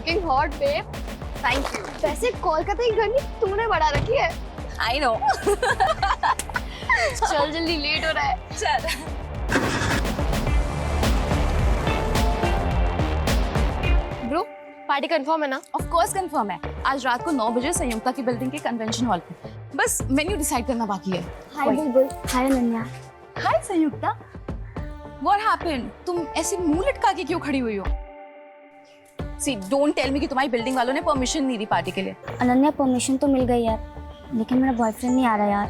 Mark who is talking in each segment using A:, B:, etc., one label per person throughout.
A: Looking hot babe. Thank you. वैसे कोलकाता की गर्मी तूने बढ़ा रखी है।
B: I know.
A: चल जल्दी, लेट हो रहा है।
B: चल।
A: ब्रो, पार्टी कंफर्म है ना?
B: ऑफ कोर्स कंफर्म है। आज रात को 9 बजे संयुक्ता की बिल्डिंग के कन्वेंशन हॉल पे। बस मेन्यू डिसाइड करना बाकी है।
C: Hi Bulbul. Hi Ananya.
B: Hi Sanyukta. What happened? तुम ऐसे मुंह लटका के क्यों खड़ी हुई हो? सी डोंट टेल मी कि तुम्हारी बिल्डिंग वालों ने परमिशन नहीं दी पार्टी के लिए।
C: अनन्या परमिशन तो मिल गई है, लेकिन मेरा बॉयफ्रेंड नहीं आ रहा यार।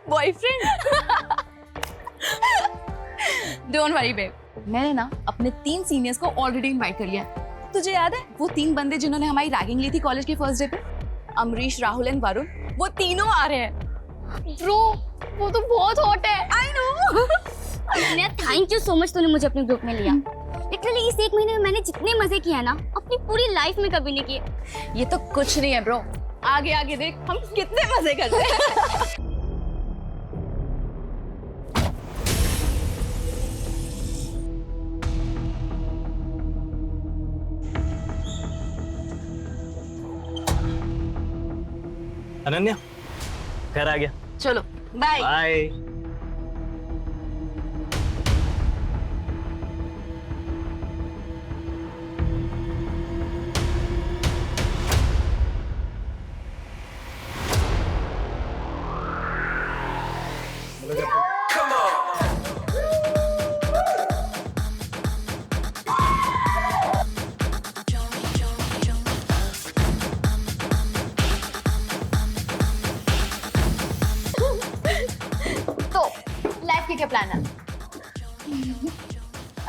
B: बॉयफ्रेंड? डोंट वरी बेब, मैंने ना अपने 3 सीनियर्स को ऑलरेडी इनवाइट कर लिया। तुझे याद है वो 3 बंदे जिन्होंने हमारी रैगिंग ली थी कॉलेज के फर्स्ट डे पे? अमरीश, राहुल एंड वरुण, वो तीनों आ रहे हैं।
A: ब्रो, वो तो बहुत हॉट है।
B: I no.
C: Ananya thank you so much, तूने मुझे अपने ग्रुप में लिया। लिटरली इस 1 महीने में मैंने जितने मजे किए हैं ना, अपनी पूरी लाइफ में कभी नहीं किए।
B: ये तो कुछ नहीं है ब्रो, आगे आगे देख हम कितने मजे करते हैं।
D: अनन्या, घर आ गया।
B: चलो बाय।
D: बाय।
A: तो लाइफ के क्या प्लान है?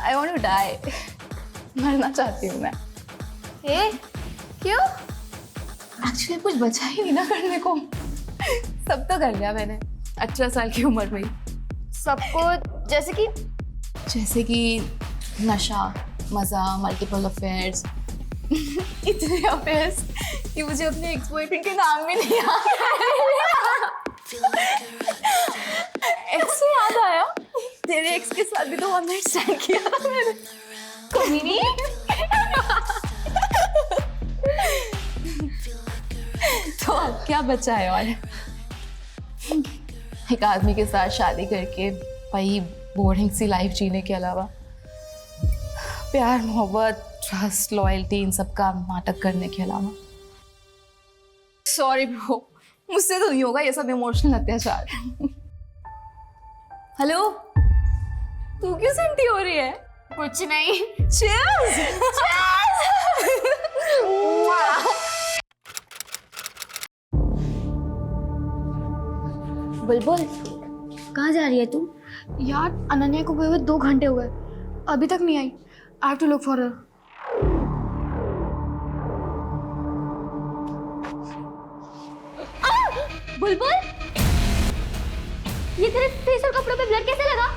B: I want to die. मरना चाहती हूँ मैं।
A: ए, क्यों?
B: एक्चुअली कुछ बचा ही नहीं ना करने को। सब तो कर लिया मैंने 18 साल की उम्र में।
A: सबको जैसे कि
B: नशा, मजा, मल्टीपल अफेयर्स। इतने अफेयर्स कि मुझे अपने एक्स बॉयफ्रेंड के नाम भी नहीं याद। एक्स से याद आया, तेरे एक्स के साथ भी तो वन नाइट स्टैंड किया था मैंने। कमीनी। तो अब क्या बचा है? और एक आदमी के साथ शादी करके वही बोरिंग सी लाइफ जीने के अलावा प्यार, मोहब्बत, ट्रस्ट, लॉयल्टी, इन सब का नाटक करने के अलावा। सॉरी ब्रो, मुझसे तो नहीं होगा ये सब इमोशनल अत्याचार। हेलो, तू क्यों सेंटी हो रही है?
A: कुछ नहीं।
B: Cheers!
C: बुलबुल, कहाँ जा रही है तू?
A: यार, अनन्या को गए हुए 2 घंटे हो गए, अभी तक नहीं आई। I have to look for her.
C: Bulbul, ये तेरे फेस और कपड़ों पे ब्लड कैसे लगा?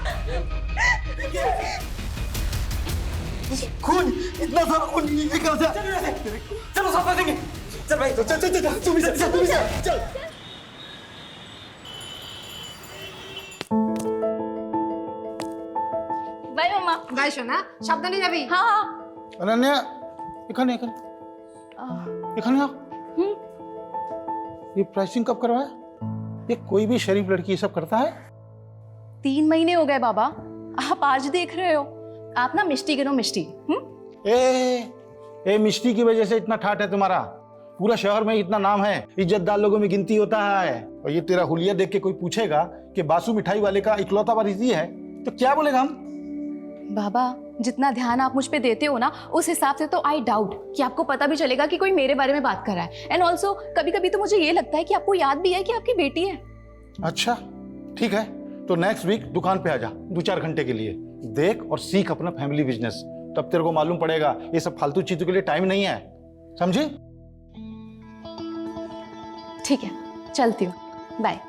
E: खून, इतना सारा खून निकल जा। चलो साफ कर देंगे। चल भाई, चल चल चल चल, तू भी चल।
B: बाय मम्मा।
A: बाय सोना, সাবধানে যাবি।
B: हाँ।
E: अनन्या, এখানে ये प्राइसिंग कब करवाया? ये कोई भी शरीफ लड़की ये सब करता है?
B: 3 महीने हो गए बाबा, आप आज देख रहे हो। आप ना मिष्टी गिनो, मिष्टी।
E: ए मिष्टी की वजह से इतना ठाट है तुम्हारा। पूरा शहर में इतना नाम है, इज्जतदार लोगों में गिनती होता है। और ये तेरा हुलिया देख के कोई पूछेगा कि बासु मिठाई वाले का इकलौता वारिसी है, तो क्या बोलेगा हम?
B: बाबा, जितना ध्यान आप मुझ पे देते हो ना, उस हिसाब से तो आई डाउट कि आपको पता भी चलेगा कि कोई मेरे बारे में बात कर रहा है। एंड ऑल्सो कभी कभी तो मुझे ये लगता है कि आपको याद भी है कि आपकी बेटी है।
E: अच्छा ठीक है, तो नेक्स्ट वीक दुकान पे आ जा 2-4 घंटे के लिए। देख और सीख अपना फैमिली बिजनेस, तब तेरे को मालूम पड़ेगा ये सब फालतू चीजों के लिए टाइम नहीं है, समझी?
B: ठीक है, चलती हूँ, bye.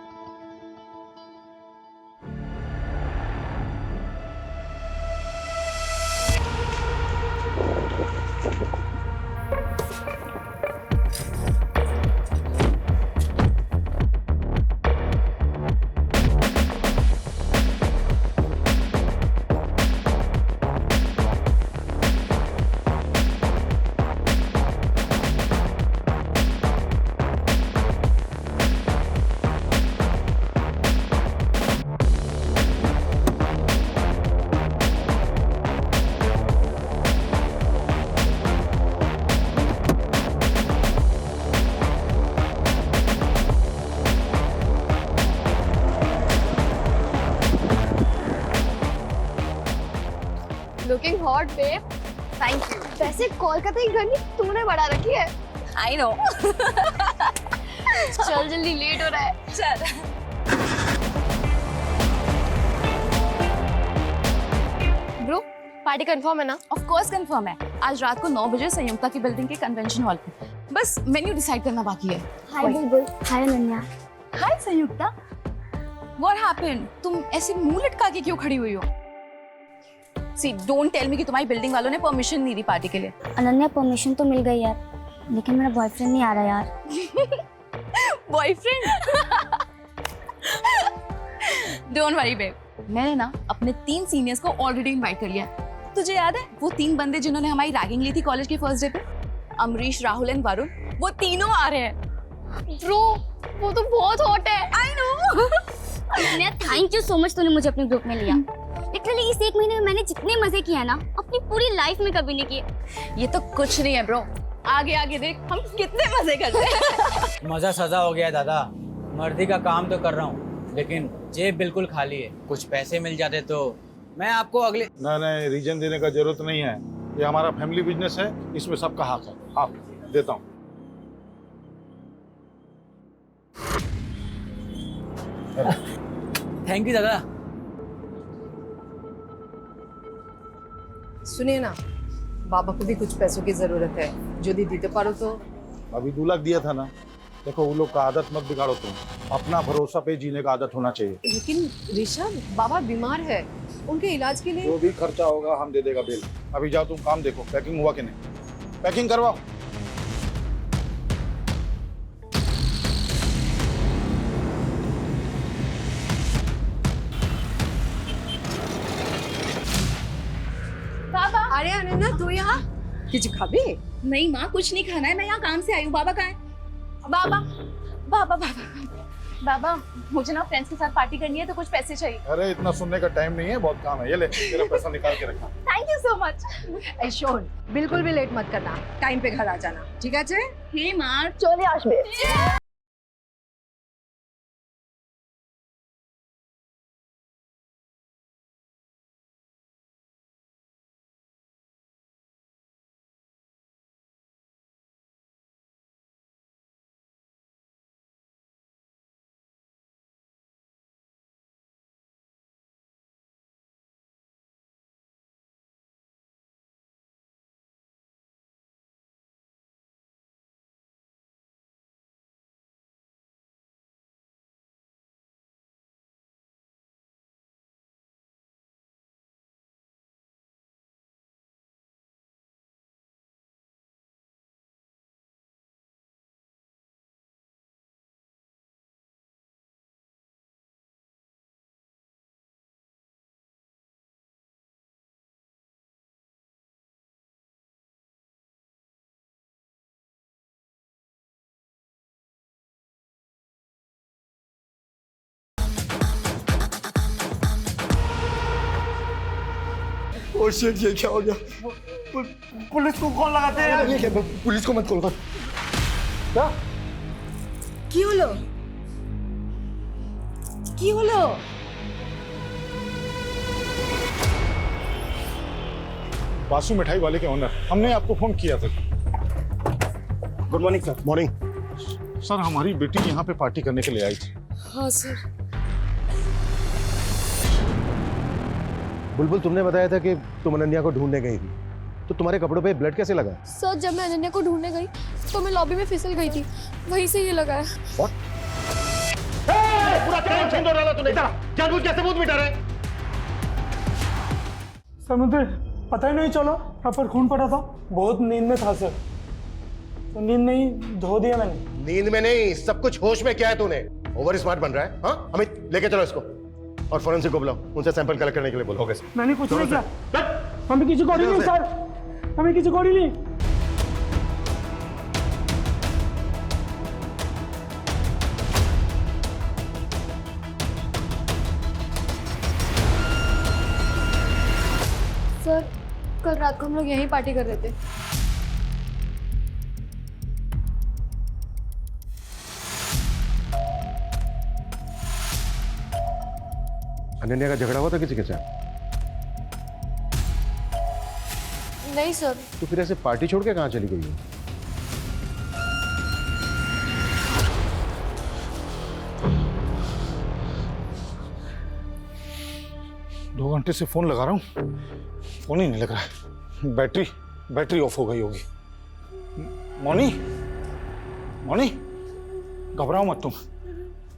A: God babe,
B: thank you.
A: वैसे कोलकाता की गर्मी तूने बढ़ा रखी है।
B: I know.
A: चल जल्दी, लेट हो रहा है।
B: चल।
A: ब्रो, पार्टी कंफर्म है ना?
B: ऑफ कोर्स कंफर्म है। आज रात को 9 बजे संयुक्ता की बिल्डिंग के कन्वेंशन हॉल पे। बस मेन्यू डिसाइड करना बाकी है।
C: Hi Bulbul, hi Ananya.
B: Hi Sanyukta. What happened? तुम ऐसे मुंह लटका के क्यों खड़ी हुई हो? See, don't tell me कि तुम्हारी बिल्डिंग वालों ने परमिशन नहीं दी पार्टी के लिए।
C: अनन्या परमिशन तो मिल गई यार, लेकिन मेरा बॉयफ्रेंड नहीं आ रहा यार।
B: बॉयफ्रेंड? Don't worry babe, मैंने ना अपने 3 सीनियर्स को ऑलरेडी इनवाइट कर लिया है। तुझे याद है वो 3 बंदे जिन्होंने हमारी रैगिंग ली थी कॉलेज के फर्स्ट डे पे? अमरीश, राहुल एंड वरुण, वो तीनों आ रहे हैं।
A: ब्रो, वो तो बहुत हॉट है।
B: I know।
C: Ananya thank you so much, तूने मुझे अपने ग्रुप में लिया। लिटरली इस 1 महीने में मैंने जितने मजे किए ना अपनी पूरी लाइफ में कभी नहीं किए।
B: ये तो कुछ नहीं है ब्रो, आगे आगे देख हम कितने मजे करते हैं।
F: मजा सजा हो गया दादा। मर्दी का काम तो कर रहा हूँ लेकिन जेब बिल्कुल खाली है। कुछ पैसे मिल जाते तो मैं आपको अगले
E: नहीं, रीजन देने का जरूरत नहीं है। ये हमारा फैमिली बिजनेस है, इसमें सबका हक है। हाँ, देता हूँ।
F: थैंक यू दादा।
G: सुनिए ना, बाबा को भी कुछ पैसों की जरूरत है, जो दी दीते पारो तो।
E: अभी 2 लाख दिया था ना। देखो, वो लोग का आदत मत बिगाड़ो तुम। अपना भरोसा पे जीने का आदत होना चाहिए।
G: लेकिन ऋषभ, बाबा बीमार है, उनके इलाज के लिए।
E: जो भी खर्चा होगा हम दे देगा बिल। अभी जाओ तुम काम देखो, पैकिंग हुआ कि नहीं। पैकिंग करवाओ।
B: बाबा।
G: अरे अनन्या, तू यहाँ कुछ खाबी?
B: नहीं माँ, कुछ नहीं खाना है, मैं यहाँ काम से आई हूँ। बाबा कहाँ है? बाबा, बाबा, बाबा, बाबा, मुझे ना फ्रेंड्स के साथ पार्टी करनी है तो कुछ पैसे चाहिए।
E: अरे इतना सुनने का टाइम नहीं है, बहुत काम है। ये ले, तेरा पैसा निकाल के रखा।
B: Thank you so much.
G: ऐशोन, बिल्कुल भी लेट मत करना, टाइम पे घर आ जाना, ठीक है?
B: हे माँ,
A: चले আসবে।
H: ओ शिट, ये क्या हो गया? पुलिस को कॉल लगाते हैं यार। ये क्या, पुलिस को मत कॉल कर। क्या?
G: কি হলো? কি হলো?
E: बासु मिठाई वाले के ओनर, हमने आपको फोन किया था।
H: Good morning sir.
E: Morning sir, हमारी बेटी यहाँ पे पार्टी करने के लिए आई थी।
G: हाँ सर।
H: बुलबुल, तुमने बताया था कि तुम अनन्या को ढूंढने गई थी, तो तुम्हारे कपड़ों पे ब्लड कैसे लगा?
A: सर, जब मैं अनन्या को ढूंढने गई तो मैं लॉबी में फिसल गई थी, वहीं से ये लगा है।
H: पूरा काम छीन डाला तूने। जानबूझ के सबूत मिटा रहे।
I: सर मुझे पता ही नहीं चला, यहाँ पर खून पड़ा था। बहुत नींद में था सर, तो नींद में ही धो दिया मैंने।
H: नींद में नहीं, सब कुछ होश में। क्या है तूने? ओवर स्मार्ट बन रहा है। हाँ अमित, लेके चलो इसको और फोरेंसिक को बुलाओ, उनसे सैंपल कलेक्ट करने के लिए बोलो। Okay sir.
I: मैंने कुछ नहीं किया, हमें किसी को नहीं सर, हमें किसी को नहीं।
A: सर, कल रात को हम लोग यहीं पार्टी कर रहे थे।
H: अनन्या का झगड़ा हुआ था किसी के साथ?
A: नहीं सर।
H: तो फिर ऐसे पार्टी छोड़ के कहाँ चली गई है?
E: दो घंटे से फोन लगा रहा हूँ, फोन ही नहीं लग रहा है। बैटरी ऑफ हो गई होगी। मोनी, मोनी, घबराओ मत तुम,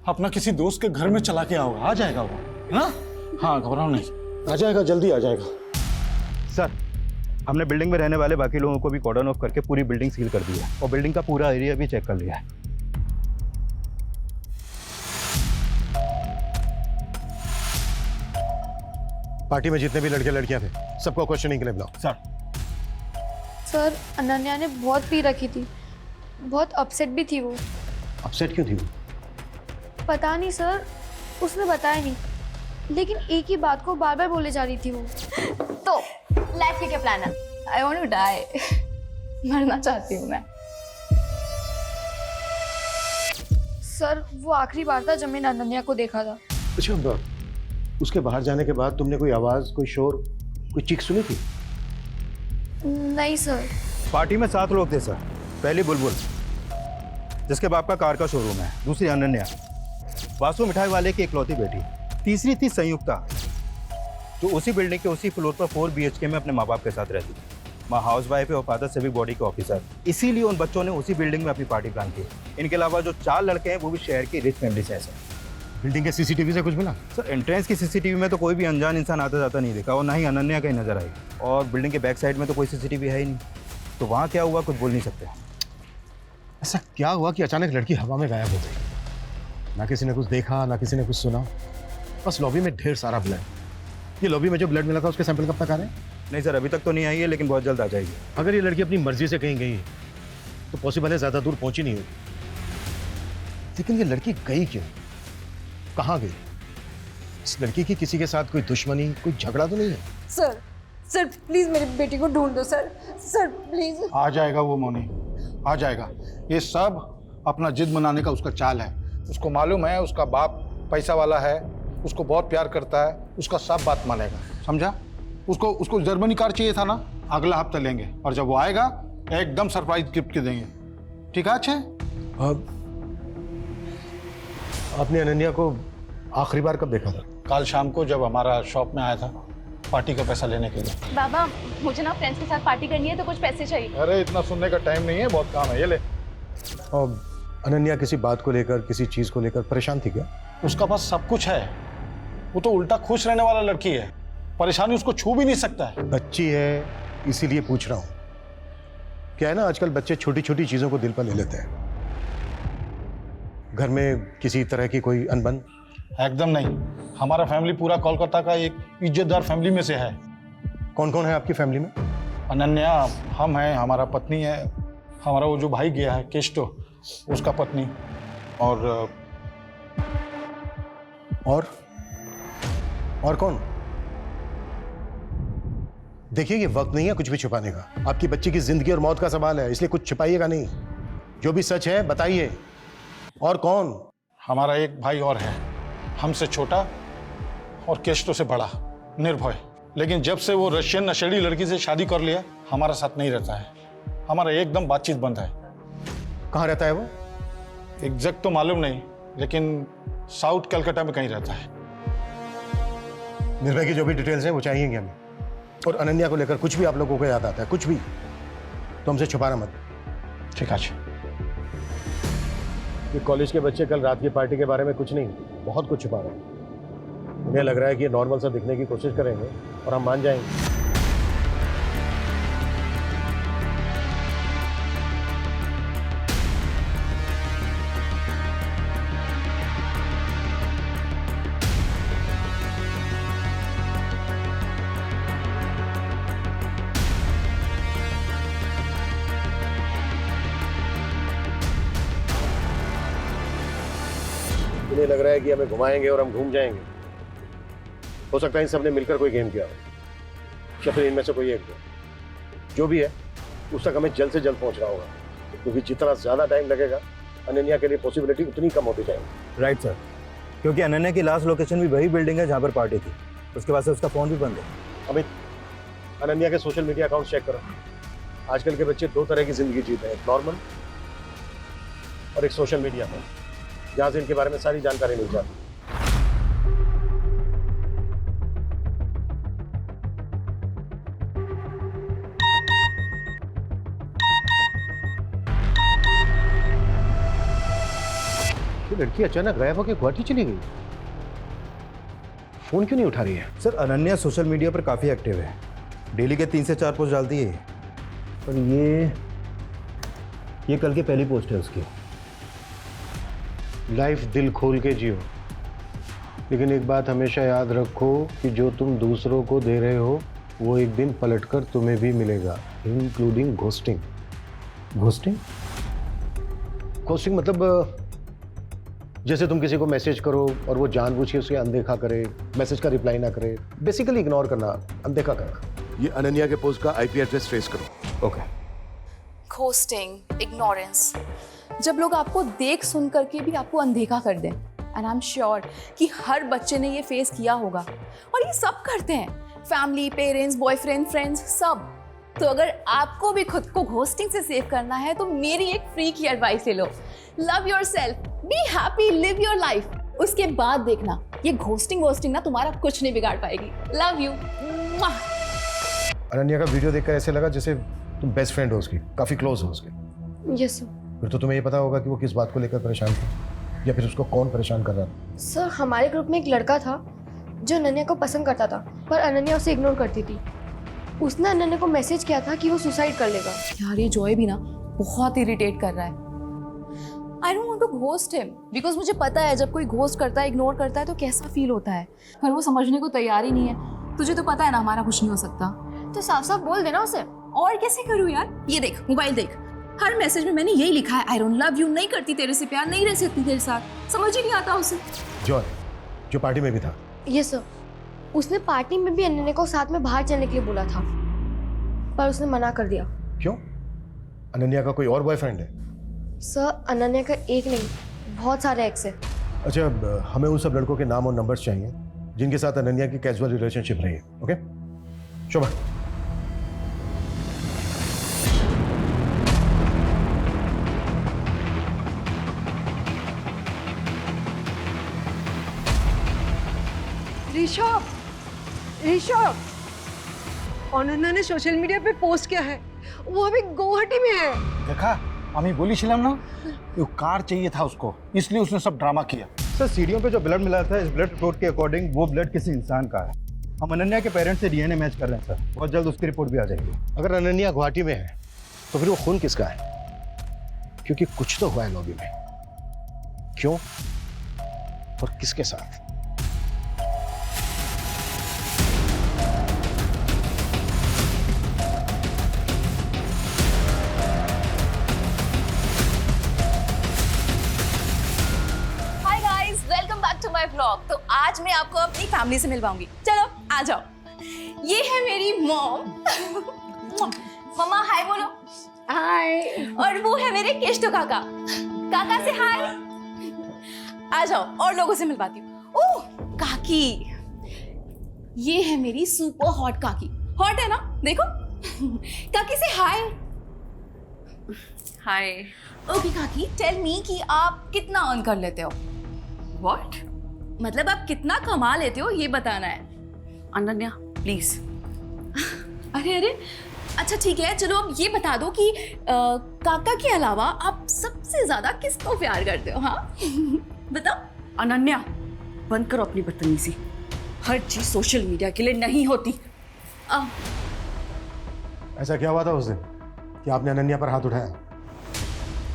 E: अपना किसी दोस्त के घर में चला के आओ, आ जाएगा वो। हाँ हाँ, घबराओ नहीं, आ जाएगा, जल्दी आ जाएगा।
J: सर, हमने बिल्डिंग में रहने वाले बाकी लोगों को भी कॉर्डन ऑफ करके पूरी बिल्डिंग सील कर दी है और बिल्डिंग का पूरा एरिया भी चेक कर लिया है।
H: पार्टी में जितने भी लड़के लड़कियां थे सबको क्वेश्चनिंग के लिए बुलाओ।
A: सर अनन्या ने बहुत पी रखी थी, बहुत अपसेट भी थी वो।
H: अपसेट क्यों थी वो?
A: पता नहीं सर, उसने बताया नहीं, लेकिन एक ही बात को बार बार बोले जा रही थी वो।
B: तो लाइफ का क्या प्लान है? I want to die. मरना चाहती हूँ मैं।
A: सर वो आखिरी बार था जब मैंने अनन्या को देखा था।
H: अच्छा, उसके बाहर जाने के बाद तुमने कोई आवाज, कोई शोर, कोई चीख सुनी थी?
A: नहीं सर।
J: पार्टी में 7 लोग थे सर। पहली बुलबुल, जिसके बाप का कार का शोरूम है। दूसरी अनन्या, वासु मिठाई वाले की इकलौती बेटी। तीसरी थी संयुक्ता, जो उसी बिल्डिंग के उसी फ्लोर पर 4 BHK में अपने माँ बाप के साथ रहती थी। माँ हाउस वाइफ है और फादर सिविक बॉडी के ऑफिसर। इसीलिए उन बच्चों ने उसी बिल्डिंग में अपनी पार्टी प्लान की। इनके अलावा जो 4 लड़के हैं वो भी शहर की रिच फैमिली से हैं सर।
H: बिल्डिंग के सीसीटीवी से कुछ मिला?
J: सर एंट्रेंस की सीसीटीवी में तो कोई भी अनजान इंसान आता जाता नहीं दिखा और ना ही अनन्या कहीं नजर आई। और बिल्डिंग के बैक साइड में तो कोई सीसीटीवी है ही नहीं, तो वहाँ क्या हुआ कुछ बोल नहीं सकते।
H: ऐसा क्या हुआ कि अचानक लड़की हवा में गायब हो गई? ना किसी ने कुछ देखा, ना किसी ने कुछ सुना, बस लॉबी में ढेर सारा ब्लड। ये लॉबी में जो ब्लड मिला था उसके सैंपल कब तक आ रहे हैं?
J: नहीं सर, अभी तक तो नहीं आई है, लेकिन बहुत जल्द आ जाएगी।
H: अगर ये लड़की अपनी मर्जी से कहीं गई तो पॉसिबल है ज़्यादा दूर पहुंची नहीं होगी, लेकिन ये लड़की गई क्यों, कहाँ गई? इस लड़की की किसी के साथ कोई दुश्मनी, कोई झगड़ा तो नहीं है?
G: सर प्लीज मेरी बेटी को ढूंढ दो सर प्लीज।
E: आ जाएगा वो मोनी, आ जाएगा। ये सब अपना जिद मनाने का उसका चाल है। उसको मालूम है उसका बाप पैसा वाला है, उसको बहुत प्यार करता है, उसका सब बात मानेगा, समझा? उसको जर्मनी कार चाहिए था ना, अगला हफ्ता लेंगे, और जब वो आएगा एकदम सरप्राइज गिफ्ट के देंगे। ठीक है? अच्छे,
H: आपने अनन्या को आखिरी बार कब देखा था?
E: कल शाम को जब हमारा शॉप में आया था पार्टी का पैसा लेने के लिए।
B: बाबा, मुझे ना फ्रेंड्स के साथ पार्टी करनी है, तो कुछ पैसे चाहिए।
E: अरे इतना सुनने का टाइम नहीं है, बहुत काम है, ये ले।
H: और अनन्या किसी बात को लेकर, किसी चीज को लेकर परेशान थी क्या?
E: उसका पास सब कुछ है, वो तो उल्टा खुश रहने वाला लड़की है, परेशानी उसको छू भी नहीं सकता है।
H: बच्ची है इसीलिए पूछ रहा हूँ। क्या है ना, आजकल बच्चे छोटी छोटी चीजों को दिल पर ले लेते हैं। घर में किसी तरह की कोई अनबन?
E: एकदम नहीं, हमारा फैमिली पूरा कोलकाता का एक इज्जतदार फैमिली में से है।
H: कौन कौन है आपकी फैमिली में? अनन्या,
E: हम हैं, हमारा पत्नी है, हमारा वो जो भाई गया है केस्टो, उसका पत्नी,
H: और कौन? देखिए ये वक्त नहीं है कुछ भी छुपाने का। आपकी बच्ची की जिंदगी और मौत का सवाल है, इसलिए कुछ छुपाइएगा नहीं। जो भी सच है बताइए। और कौन?
E: हमारा एक भाई और है, हमसे छोटा और केस्टो से बड़ा, निर्भय। लेकिन जब से वो रशियन नशेड़ी लड़की से शादी कर लिया, हमारा साथ नहीं रहता है, हमारा एकदम बातचीत बंद है।
H: कहाँ रहता है वो?
E: एग्जैक्ट तो मालूम नहीं, लेकिन साउथ कलकत्ता में कहीं रहता है।
H: निर्भय की जो भी डिटेल्स हैं वो चाहिएंगे हमें। और अनन्या को लेकर कुछ भी आप लोगों को याद आता है, कुछ भी, तो हमसे छुपाना मत।
E: ठीक है।
H: ये कॉलेज के बच्चे कल रात की पार्टी के बारे में कुछ नहीं, बहुत कुछ छुपा रहे हैं। उन्हें लग रहा है कि ये नॉर्मल सा दिखने की कोशिश करेंगे और हम मान जाएंगे। उन्हें लग रहा है कि हमें घुमाएंगे और हम घूम जाएंगे। हो सकता है इन सब ने मिलकर कोई गेम किया हो, या फिर इनमें से कोई एक जो भी है उस तक हमें जल्द से जल्द पहुंचना होगा, क्योंकि जितना ज्यादा टाइम लगेगा अनन्या के लिए पॉसिबिलिटी उतनी कम होती जाएगी।
J: राइट सर, क्योंकि अनन्या की लास्ट लोकेशन भी वही बिल्डिंग है जहाँ पर पार्टी थी, उसके बाद से उसका फोन भी बंद है।
H: अमित, अनन्या के सोशल मीडिया अकाउंट चेक करो। आजकल के बच्चे दो तरह की जिंदगी जीते हैं, एक नॉर्मल और एक सोशल मीडिया पर, जहां से इनके बारे में सारी जानकारी मिल जाती है। ये लड़की अचानक गायब होकर गुवाहाटी चली गई, फोन क्यों नहीं उठा रही है?
J: सर अनन्या सोशल मीडिया पर काफ़ी एक्टिव है, डेली के 3 से 4 पोस्ट डालती है। पर ये कल की पहली पोस्ट है उसकी।
H: लाइफ दिल खोल के जियो, लेकिन एक बात हमेशा याद रखो कि जो तुम दूसरों को दे रहे हो वो एक दिन पलटकर तुम्हें भी मिलेगा, इंक्लूडिंग घोस्टिंग।
J: घोस्टिंग?
H: घोस्टिंग मतलब जैसे तुम किसी को मैसेज करो और वो जानबूझ के उसे अनदेखा करे, मैसेज का रिप्लाई ना करे, बेसिकली इग्नोर करना, अनदेखा करना। ये अनन्या के पोस्ट का आईपी एड्रेस ट्रेस करो।
J: ओके।
B: घोस्टिंग, इग्नोरेंस, जब लोग आपको देख सुन करके भी आपको अनदेखा कर दें, एंड आई एम श्योर कि हर बच्चे ने ये फेस किया होगा, और ये सब करते हैं, फैमिली, पेरेंट्स, बॉयफ्रेंड, फ्रेंड्स, सब। तो अगर आपको भी खुद को घोस्टिंग से सेव करना है तो मेरी एक फ्री की एडवाइस ले लो। Love yourself, be happy, live your life. उसके बाद देखना ये घोस्टिंग ना तुम्हारा कुछ नहीं बिगाड़ पाएगी। Love you.
H: अनन्या का वीडियो देखकर ऐसे लगा जैसे तुम बेस्ट फ्रेंड हो उसकी, काफी क्लोज हो उसके।
A: Yes sir.
H: फिर तो तुम्हें ये पता होगा कि वो किस बात को लेकर परेशान थी, या फिर उसको कौन परेशान कर रहा था।
A: सर हमारे ग्रुप में एक लड़का था जो अनन्या को पसंद करता था, पर अनन्या उसे इग्नोर करती थी। उसने अनन्या को मैसेज किया था कि वो सुसाइड कर लेगा।
B: यार ये जॉय भी ना बहुत इरिटेट कर रहा है। I don't want to ghost him, because मुझे पता है जब कोई घोस्ट करता है, इग्नोर करता है तो कैसा फील होता है, पर वो समझने को तैयार ही नहीं है। तुझे तो पता है ना हमारा कुछ नहीं हो सकता।
A: तो साफ साफ बोल देना उसे।
B: और कैसे करूँ यार? ये देख, मोबाइल देख, हर मैसेज में मैंने यही लिखा है, आई डोंट लव यू, नहीं करती तेरे से प्यार, नहीं रह सकती तेरे साथ। समझ ही नहीं आता उसे।
H: जॉय जो पार्टी में भी था।
A: Yes sir. उसने पार्टी में भी अनन्या को साथ में बाहर चलने के लिए बोला था, पर उसने मना कर दिया।
H: क्यों? अनन्या का कोई और बॉयफ्रेंड है?
A: सर अनन्या का एक नहीं, बहुत सारे एक्स है।
H: अच्छा, हमें उन सब लड़कों के नाम और नंबर्स चाहिए जिनके साथ अनन्या की कैजुअल रिलेशनशिप रही है। ओके शोभा।
G: ऋषभ, ऋषभ, अनन्या ने सोशल मीडिया पे पोस्ट किया है, वो अभी गुवाहाटी में है।
E: देखा, আমি বলেছিলাম ना, वो कार चाहिए था उसको, इसलिए उसने सब ड्रामा किया।
J: सर सीढ़ियों पे जो ब्लड मिला था, इस ब्लड रिपोर्ट के अकॉर्डिंग वो ब्लड किसी इंसान का है। हम अनन्या के पेरेंट्स से डीएनए मैच कर रहे हैं सर, बहुत जल्द उसकी रिपोर्ट भी आ जाएगी।
H: अगर अनन्या गुवाहाटी में है तो फिर वो खून किसका है? क्योंकि कुछ तो हुआ है लॉबी में। क्यों और किसके साथ?
B: To my vlog. तो आज मैं आपको अपनी फैमिली से मिलवाऊंगी। चलो आ जाओ। ये है मेरी मॉम। मम्मा हाय बोलो।
G: हाय।
B: और वो है मेरे केष्टो काका। काका से हाय। आ जाओ और लोगों से मिलवाती हूँ। ओह काकी, ये है मेरी सुपर हॉट काकी। हॉट है ना, देखो। काकी से हाय। हाय। ओके काकी, टेल मी कि आप कितना अर्न कर लेते हो? व्हाट? मतलब आप कितना कमा लेते हो ये बताना है।
K: अनन्या प्लीज।
B: अरे अरे, अच्छा ठीक है, चलो अब ये बता दो कि काका के अलावा आप सबसे ज्यादा किसको प्यार करते हो? हाँ बताओ।
K: अनन्या बंद करो अपनी बदतमीजी, हर चीज सोशल मीडिया के लिए नहीं होती।
H: ऐसा क्या हुआ था उस दिन कि आपने अनन्या पर हाथ उठाया?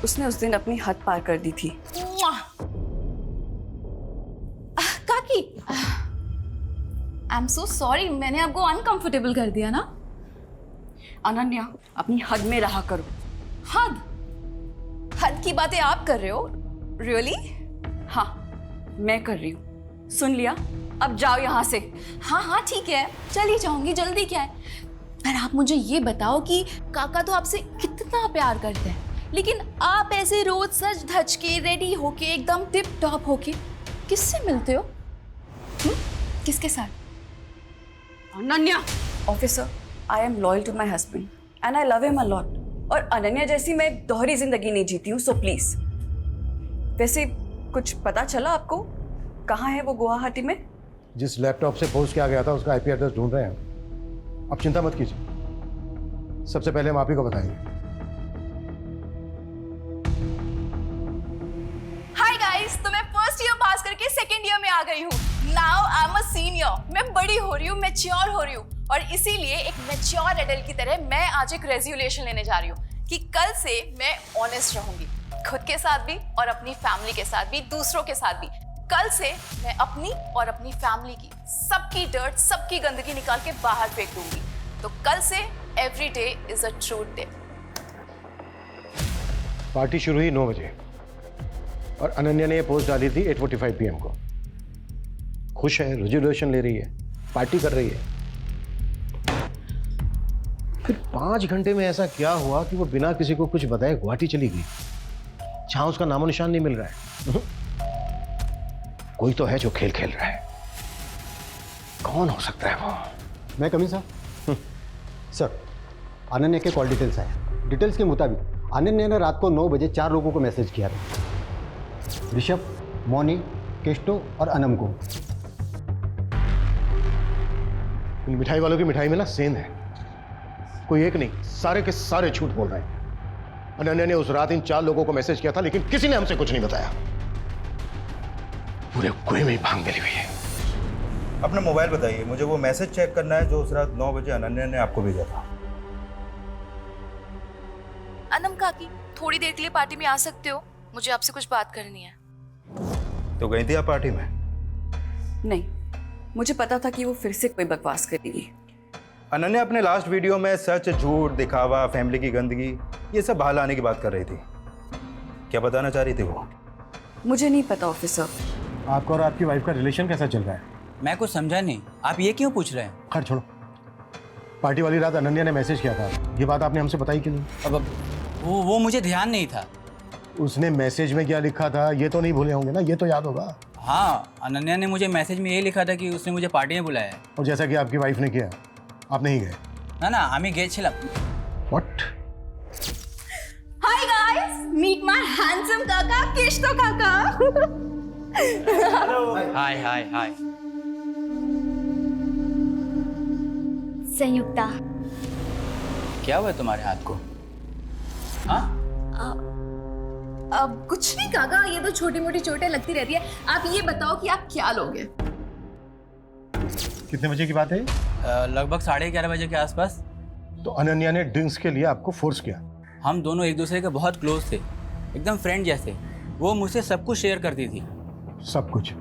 K: उसने उस दिन अपनी हद पार कर दी थी।
B: काकी, आई एम सो सॉरी, मैंने आपको अनकंफर्टेबल कर दिया ना।
K: अनन्या अपनी हद में रहा करो।
B: हद? हद की बातें आप कर रहे हो? रियली?
K: हाँ मैं कर रही हूँ। सुन लिया, अब जाओ यहाँ से।
B: हाँ हाँ ठीक है, चली जाऊंगी, जल्दी क्या है। पर आप मुझे ये बताओ कि काका तो आपसे कितना प्यार करते हैं, लेकिन आप ऐसे रोज सज धज के रेडी होके एकदम टिप टॉप होके किससे मिलते हो? किसके साथ?
K: Ananya.
B: Officer,
K: I am loyal to my husband and I love him a lot. और अनन्या जैसी मैं दोहरी जिंदगी नहीं जीती हूँ, सो प्लीज। वैसे कुछ पता चला आपको कहाँ है वो गुवाहाटी में?
H: जिस लैपटॉप से पोस्ट किया गया था उसका आईपी एड्रेस ढूंढ रहे हैं। आप चिंता मत कीजिए, सबसे पहले हम आप ही को बताएंगे।
B: हाय गाइस, तो मैं फर्स्ट ईयर पास करके सेकंड ईयर में आ गई हूँ। Now I am a senior. मैं बड़ी हो रही हूँ, मैच्योर हो रही हूँ, और इसीलिए एक मैच्योर एडल्ट की तरह मैं आज एक रेजोल्यूशन लेने जा रही हूँ कि कल से मैं ऑनेस्ट रहूंगी, खुद के साथ भी और अपनी फैमिली के साथ भी, दूसरों के साथ भी। कल से मैं अपनी और अपनी फैमिली की सबकी डर्ट, सबकी गंदगी निकाल के बाहर फेंक दूंगी। तो कल से every day is a truth day.
H: Party शुरू हुई 9 बजे और अनन्या ने ये पोस्ट डाली थी 8:45 PM को। खुश है, रेजोल्यूशन ले रही है, पार्टी कर रही है। फिर 5 घंटे में ऐसा क्या हुआ कि वो बिना किसी को कुछ बताए गुवाहाटी चली गई, जहां उसका नामो निशान नहीं मिल रहा है। कोई तो है जो खेल खेल रहा है। कौन हो सकता है वो?
L: मैं कमी सर, अनन्या के कॉल डिटेल्स आए। डिटेल्स के मुताबिक अनन्या ने रात को 9 बजे 4 लोगों को मैसेज किया था। ऋषभ, मोनी, केस्टो और अनम को।
H: इन मिठाई वालों की मिठाई में ना सेंध है। कोई एक नहीं, सारे के सारे झूठ बोल रहे हैं। अनन्या ने उस रात इन 4 लोगों को मैसेज किया था, लेकिन किसी ने हमसे कुछ नहीं बताया। पूरे कुएं में भांग मिली हुई है।
J: अपना मोबाइल बताइए, मुझे वो मैसेज चेक करना है जो उस रात 9 बजे अनन्या ने आपको भेजा था।
B: अनम काकी, थोड़ी देर के लिए पार्टी में आ सकते हो? मुझे आपसे कुछ बात करनी है।
J: तो गई थी आप पार्टी में?
K: नहीं, मुझे पता था कि वो फिर से कोई बकवास करेगी।
J: अनन्या अपने लास्ट वीडियो में सच, झूठ, दिखावा, फैमिली की गंदगी, ये सब बाहर लाने की बात कर रही थी। क्या बताना चाह रही थी वो?
K: मुझे नहीं पता ऑफिसर।
L: आपका और आपकी वाइफ का रिलेशन कैसा चल रहा है?
F: मैं कुछ समझा नहीं, आप ये क्यों पूछ रहे हैं?
L: खैर छोड़ो। पार्टी वाली रात अनन्या ने मैसेज किया था, ये बात आपने हमसे बताई क्यों नहीं?
F: अब वो मुझे ध्यान नहीं था।
L: उसने मैसेज में क्या लिखा था ये तो नहीं भूले होंगे ना? ये तो याद होगा।
F: हाँ, अनन्या ने मुझे मैसेज में ये लिखा था कि उसने मुझे पार्टी में बुलाया है।
L: और जैसा कि आपकी वाइफ ने किया, आप नहीं गए?
F: ना, आमी गेছিলাম।
L: What?
B: Hi guys, meet my handsome kaka, Keshto काका।
F: हाय हाय हाय।
C: संयुक्ता,
F: क्या हुआ तुम्हारे हाथ को? हाँ?
B: अब कुछ नहीं काका, ये तो छोटी मोटी चोटें लगती रहती है। आप ये बताओ कि आप क्या लोगे?
L: कितने बजे की बात है?
F: लगभग 11:30 बजे के आसपास।
H: तो अनन्या ने ड्रिंक्स के लिए आपको फोर्स किया?
F: हम दोनों एक दूसरे के बहुत क्लोज थे, एकदम फ्रेंड जैसे। वो मुझसे सब कुछ शेयर करती थी।
H: सब कुछ?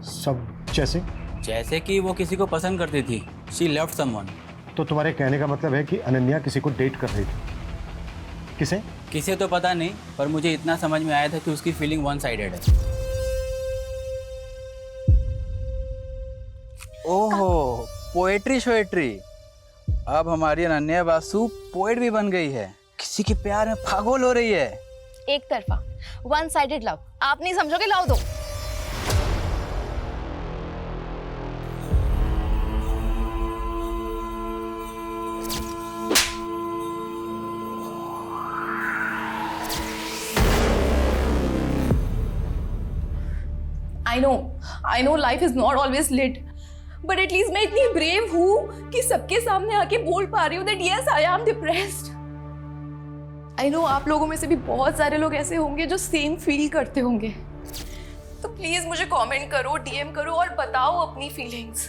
H: सब जैसे?
F: जैसे कि वो किसी को पसंद करती थी। She loved someone.
H: तो तुम्हारे कहने का मतलब है कि अनन्या किसी को डेट कर रही थी? किसे?
F: किसे तो पता नहीं, पर मुझे इतना समझ में आया था कि उसकी फीलिंग वन साइडेड है। ओहो, पोएट्री शोएट्री। अब हमारी अनन्या बासु पोएट भी बन गई है, किसी के प्यार में पागल हो रही है।
B: एक तरफा, वन साइडेड लव। आप नहीं समझोगे, लाओ दो। I know life is not always lit, but at least मैं इतनी brave हूँ कि सबके सामने आके बोल पा रही हूँ that yes, I am depressed. I know आप लोगों में से भी बहुत सारे लोग ऐसे होंगे जो सेम फील करते होंगे। तो प्लीज मुझे कमेंट करो, डीएम करो और बताओ अपनी feelings.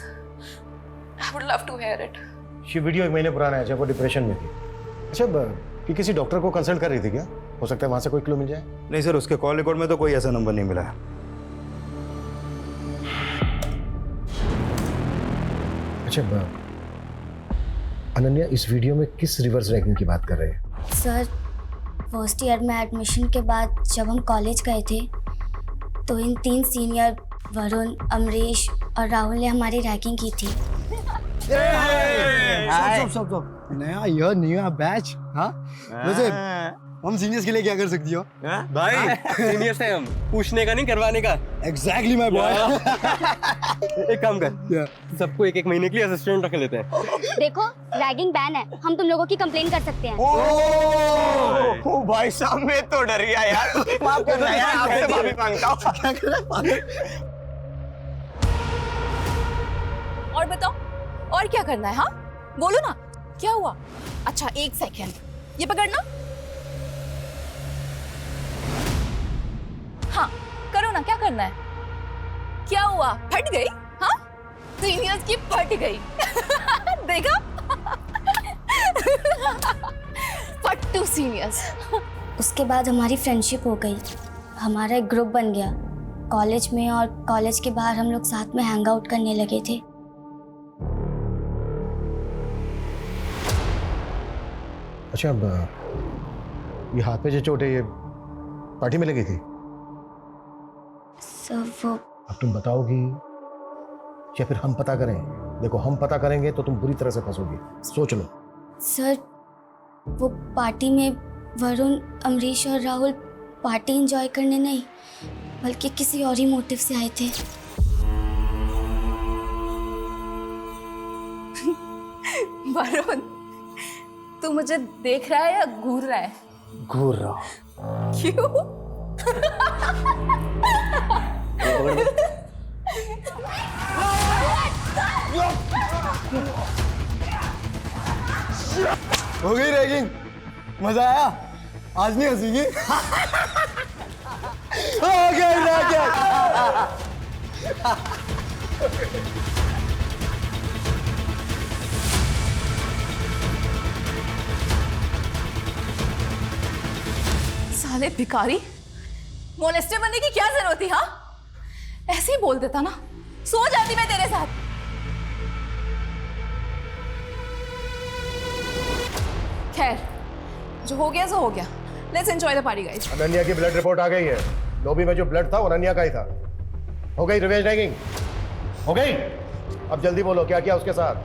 B: I would love to hear it.
H: ये वीडियो 1 महीने पुराना है जब वो डिप्रेशन में थी। अच्छा, कि किसी डॉक्टर को कंसल्ट कर रही थी क्या? हो सकता है वहाँ से कोई क्लू मिल जाए।
J: नहीं सर, उसके कॉल रिकॉर्ड में तो कोई ऐसा नंबर नहीं मिला है।
H: अच्छा, अनन्या इस वीडियो में किस रिवर्स रैगिंग की बात कर रहे हैं?
C: सर, फर्स्ट ईयर में एडमिशन के बाद जब हम कॉलेज गए थे तो इन 3 सीनियर वरुण, अमरीश और राहुल ने हमारी रैगिंग की थी।
L: नया बैच। हाँ, वैसे हम सीनियर्स के लिए क्या कर सकती हो?
D: भाई सीनियर्स है हम, पूछने का नहीं करवाने का।
L: Exactly my boy.
D: एक काम कर, सबको एक महीने के लिए असिस्टेंट रख लेते हैं।
C: देखो रैगिंग बैन है, हम तुम लोगों की कंप्लेन कर सकते हैं।
D: ओ भाई साहब, मैं तो डर गया यार, माफ करना यार, आपसे माफी मांगता हूँ।
B: और बताओ, और क्या करना है? हाँ बोलो ना, क्या हुआ? अच्छा एक सेकेंड, ये पकड़ना। हाँ करो ना, क्या करना है? क्या हुआ, फट गई? हाँ सीनियर्स की फट गई। देखा? फट्टू सीनियर्स।
C: उसके बाद हमारी फ्रेंडशिप हो गई, हमारा एक ग्रुप बन गया कॉलेज में, और कॉलेज के बाहर हम लोग साथ में हैंग आउट करने लगे थे।
H: अच्छा, अब ये हाथ पे जो चोट है, ये पार्टी में लगी थी?
C: सर वो
H: अब तुम बताओगी या फिर हम पता करें? देखो, हम पता करेंगे तो तुम बुरी तरह से फंसोगी, सोच लो।
C: सर वो पार्टी में वरुण, अमरीश और राहुल पार्टी एंजॉय करने नहीं बल्कि किसी और ही मोटिव से आए थे।
B: वरुण, तू मुझे देख रहा है या घूर रहा है?
H: घूर रहा।
B: क्यों?
L: हो गई रैगिंग, मजा आया? आज नहीं हंसीगी? हो गई रैगिंग।
B: साले भिखारी, मोलेस्टर बनने की क्या जरूरत थी? हाँ ऐसे ही बोल देता ना, सो जाती मैं तेरे साथ। खैर, जो हो गया सो हो गया। Let's enjoy the party guys.
H: Ananya की ब्लड रिपोर्ट आ गई है। लॉबी में जो ब्लड था वो अनन्या का ही था। हो गई रिवेंज रैगिंग? हो गई? अब जल्दी बोलो, क्या किया उसके साथ?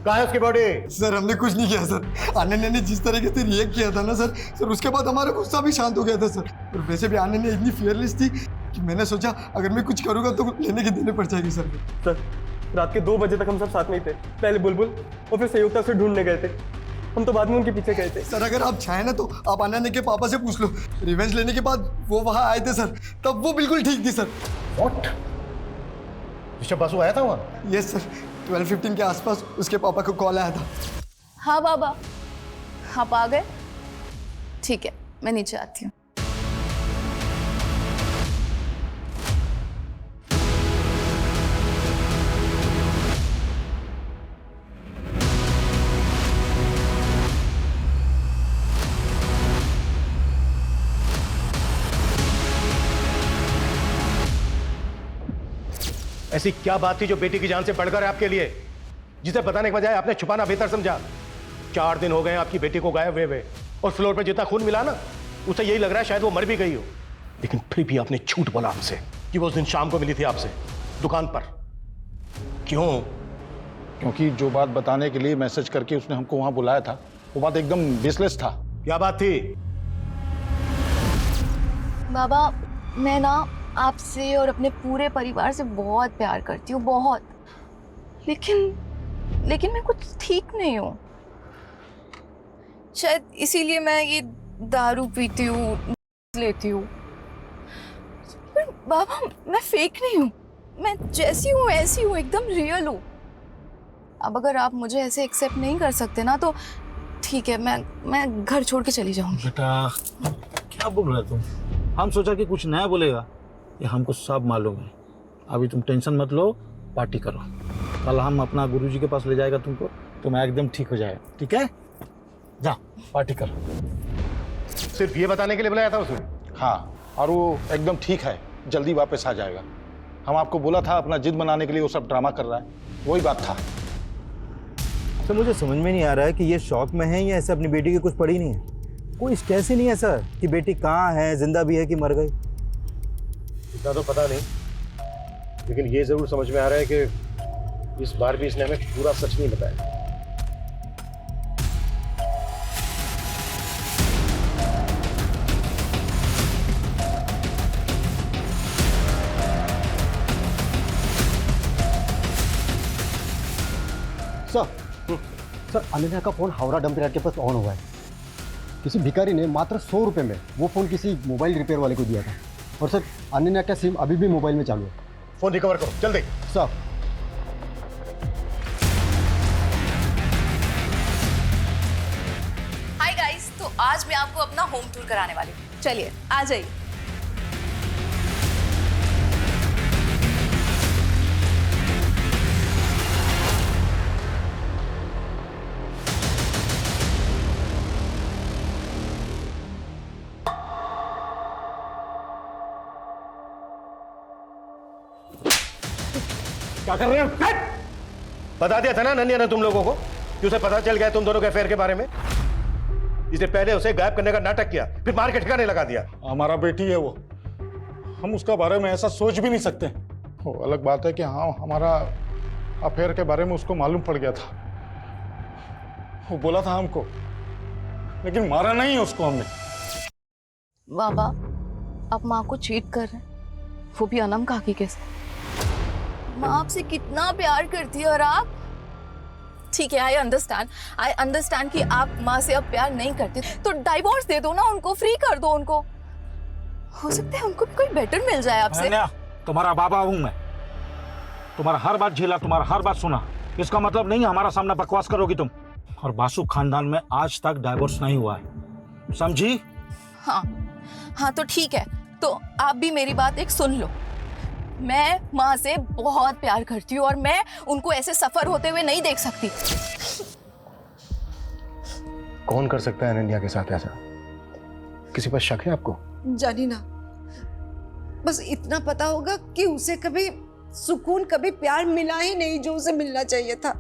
H: कहाँ है उसकी बॉडी?
L: सर हमने कुछ नहीं किया सर। अनन्या ने जिस तरीके से रिएक्ट किया था ना सर, उसके बाद हमारा गुस्सा भी शांत हो गया था सर। और वैसे भी अनन्या इतनी फियरलेस थी कि मैंने सोचा अगर मैं कुछ करूँगा तो लेने के देने पड़ जाएगी सर।
D: सर रात के 2 बजे तक हम सब साथ में ही थे। पहले बुलबुल और फिर संयुक्ता से ढूंढने गए थे, हम तो बाद में उनके पीछे गए थे।
L: सर अगर आप चाहें ना तो आप अनन्या के पापा से पूछ लो। रिवेंज लेने के बाद वो वहाँ आए थे सर, तब वो बिल्कुल ठीक थी सर।
H: व्हाट? ऋषभ बासु आया था वहाँ?
L: यस सर, 12:15 के आसपास उसके पापा को कॉल आया था।
B: हाँ बाबा, आप आ गए? ठीक है, मैं नीचे आती हूँ।
H: ऐसी क्या बात थी जो बेटी की जान से बढ़कर है आपके लिए, जिसे बताने के बजाय आपने छुपाना बेहतर समझा? 4 दिन हो गए आपकी बेटी को गायब हुए, और फ्लोर पे जितना खून मिला ना, उसे यही लग रहा है शायद वो मर भी गई हो। लेकिन फिर भी आपने झूठ बोला हमसे कि वो उस दिन शाम को मिली थी आपसे दुकान पर। क्यों?
E: क्योंकि जो बात बताने के लिए मैसेज करके उसने हमको वहां बुलाया था, वो बात एकदम बेसलेस था।
H: क्या बात थी?
B: बाबा, मैं ना आपसे और अपने पूरे परिवार से बहुत प्यार करती हूँ, बहुत। लेकिन मैं कुछ ठीक नहीं हूँ। शायद इसीलिए मैं ये दारू पीती हूँ, लेती हूँ। पर बाबा, मैं फेक नहीं हूँ, मैं जैसी हूँ ऐसी हूँ, एकदम रियल हूँ। अब अगर आप मुझे ऐसे एक्सेप्ट नहीं कर सकते ना तो ठीक है, मैं घर छोड़ के चली जाऊंगी।
M: बेटा क्या बोल रहे तुम? हम सोचा कि कुछ नया बोलेगा, ये हमको सब मालूम है। अभी तुम टेंशन मत लो, पार्टी करो। कल हम अपना गुरुजी के पास ले जाएगा तुमको, तुम एकदम ठीक हो जाएगा। ठीक है, जा पार्टी करो।
H: सिर्फ ये बताने के लिए बुलाया था उसने?
E: हाँ, और वो एकदम ठीक है, जल्दी वापस आ जाएगा। हम आपको बोला था अपना जिद बनाने के लिए वो सब ड्रामा कर रहा है, वही बात था।
J: सर मुझे समझ में नहीं आ रहा है कि ये शौक में है या ऐसे अपनी बेटी की कुछ पड़ी नहीं है। कोई स्ट्रेस ही नहीं है सर कि बेटी कहाँ है, जिंदा भी है कि मर गई।
H: इतना तो पता नहीं, लेकिन ये जरूर समझ में आ रहा है कि इस बार भी इसने हमें पूरा सच नहीं बताया।
L: सर अनन्या का फ़ोन हावड़ा डंप यार्ड के पास ऑन हुआ है। किसी भिखारी ने मात्र 100 रुपये में वो फ़ोन किसी मोबाइल रिपेयर वाले को दिया था। और सर अनन्या का सिम अभी भी मोबाइल में चालू है।
H: फोन रिकवर करो जल्दी।
L: सर
B: हाय गाइस, तो आज मैं आपको अपना होम टूर कराने वाली हूँ। चलिए आ जाइए।
H: क्या कर रहे हो? बता दिया था ना अनन्या ने तुम लोगों को कि उसे पता चल गया तुम दोनों के अफेयर के बारे में। इसने पहले उसे गायब करने का नाटक किया, फिर मार के ठिकाने लगा दिया।
M: हमारा बेटी है वो, हम उसका बारे में ऐसा सोच भी नहीं सकते। वो अलग बात है कि हाँ हमारा अफेयर के बारे में उसको मालूम पड़ गया था, वो बोला था हमको, लेकिन मारा नहीं उसको हमने।
B: बाबा, आप माँ को चीट कर रहे हैं, वो भी अनम काकी के साथ। माँ आपसे कितना प्यार करती है और आप। ठीक है, आई अंडरस्टैंड कि आप माँ से अब प्यार नहीं करते, तो डाइवोर्स दे दो ना उनको, फ्री कर दो उनको। हो सकता है उनको भी कोई बेटर मिल जाए आपसे।
M: तुम्हारा बाबा हूं मैं, तुम्हारा हर बात झेला, तुम्हारा हर बात सुना। इसका मतलब नहीं हमारा सामने बकवास करोगी तुम। और बासु खानदान में आज तक डाइवोर्स नहीं हुआ है, समझी?
B: हाँ तो ठीक है, तो आप भी मेरी बात एक सुन लो। मैं माँ से बहुत प्यार करती हूँ और मैं उनको ऐसे सफर होते हुए नहीं देख सकती।
H: कौन कर सकता है अनन्या के साथ ऐसा? किसी पर शक है आपको?
G: जानी ना, बस इतना पता होगा कि उसे कभी सुकून, कभी प्यार मिला ही नहीं जो उसे मिलना चाहिए था।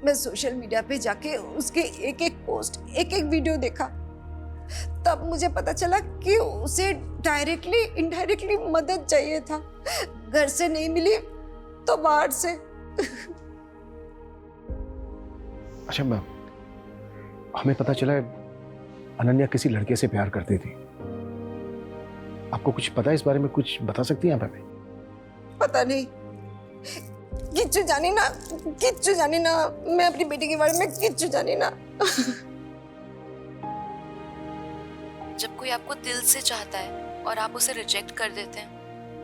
G: मैं सोशल मीडिया पे जाके उसके एक एक पोस्ट, एक एक वीडियो देखा, तब मुझे पता चला कि उसे डायरेक्टली इनडायरेक्टली मदद चाहिए था। घर से नहीं मिली तो बाहर से।
H: अच्छा मैम, हमें पता चला अनन्या किसी लड़के से प्यार करती थी। आपको कुछ पता है इस बारे में? कुछ बता सकती हैं आप हमें?
G: पता नहीं, किच्चू जानी ना, किच्चू जानी ना। मैं अपनी बेटी के बारे में किच्चू जानी ना।
B: जब कोई आपको दिल से चाहता है और आप उसे रिजेक्ट कर देते हैं,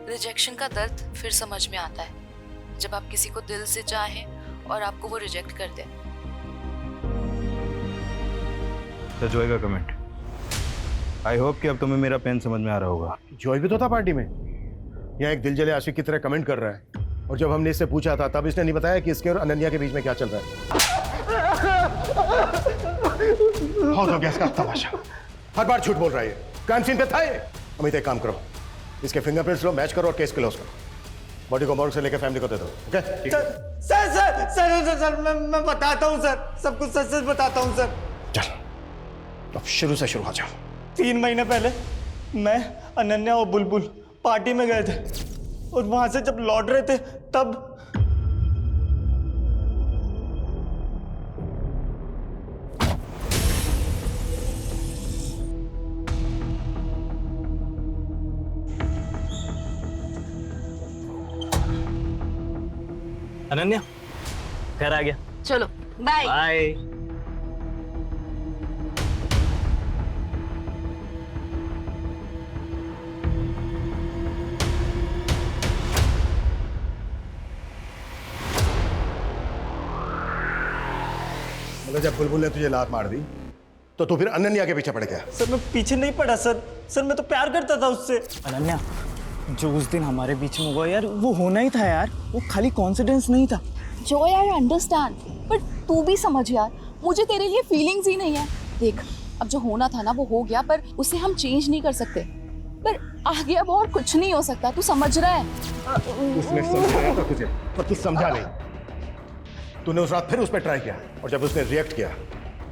B: रिजेक्शन का दर्द फिर समझ में आता है। जब आप किसी को दिल से चाहें और आपको वो रिजेक्ट कर दे।
J: सर जॉय का कमेंट, आई होप कि अब तुम्हें मेरा पेन समझ में आ रहा होगा।
H: जॉय भी तो था पार्टी में, यहाँ एक दिलजले आशिक की तरह कमेंट कर रहा है। और जब हमने इससे पूछा था तब इसने नहीं बताया कि इसके और अनन्या के बीच में क्या चल रहा है। बहुत हो गया इसका तमाशा, हर बार झूठ बोल रहा है। क्राइम सीन पे था ये। अमित एक काम करो, इसके फिंगरप्रिंट्स लो, मैच करो और केस क्लोज करो। बॉडी को मॉर्ग से लेकर फैमिली को दे दो। ओके?
I: सर मैं बताता हूँ सर, सब कुछ सच सच बताता हूँ सर।
H: चल अब शुरू से शुरू हो जाओ।
I: 3 महीने पहले मैं, अनन्या और बुलबुल पार्टी में गए थे और वहां से जब लौट रहे थे तब
N: अनन्या घर आ गया।
B: चलो बाय
N: बाय।
H: मतलब जब बुलबुल ने तुझे लात मार दी तो तू फिर अनन्या के पीछे पड़ गया?
I: सर मैं पीछे नहीं पड़ा सर मैं तो प्यार करता था उससे। अनन्या, जो उस दिन हमारे बीच में हुआ यार, वो होना ही था यार, वो खाली कॉन्फिडेंस नहीं था।
B: जो यार अंडरस्टैंड, पर तू भी समझ यार, मुझे तेरे लिए फीलिंग्स ही नहीं है। देख, अब जो होना था ना वो हो गया, पर उसे हम चेंज नहीं कर सकते। पर आगे अब और कुछ नहीं हो सकता, तू समझ रहा है?
H: उसने समझाया था तुझे, पर तू समझा नहीं। तूने उस रात फिर उस पर ट्राई किया और जब उसने रिएक्ट किया